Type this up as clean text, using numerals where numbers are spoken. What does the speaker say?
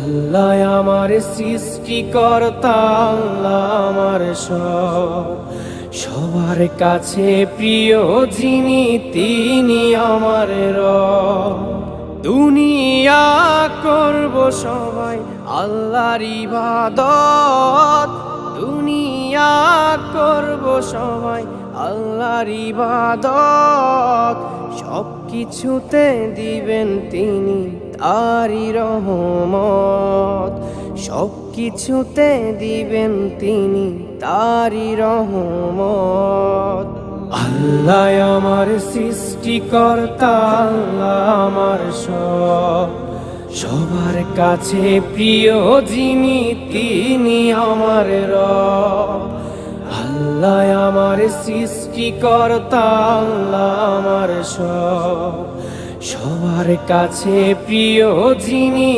আল্লাহ আমার সৃষ্টিকর্তা, আল্লাহ আমার সব, সবার কাছে প্রিয় যিনি তিনি আমার রব। দুনিয়া করব সবাই আল্লাহর ইবাদত, দুনিয়া করব সবাই আল্লাহর ইবাদত, সব কিছুতে দিবেন তিনি তারি রহমত, সব কিছুতে দিবেন তিনি তারি রহমত। আল্লাহ আমার সৃষ্টিকর্তা, আল্লাহ আমার সব, সবার কাছে প্রিয় যিনি তিনি আমার রব। আল্লাহ আমার সৃষ্টিকর্তা, আল্লাহ আমার সব, সবার কাছে প্রিয় যিনি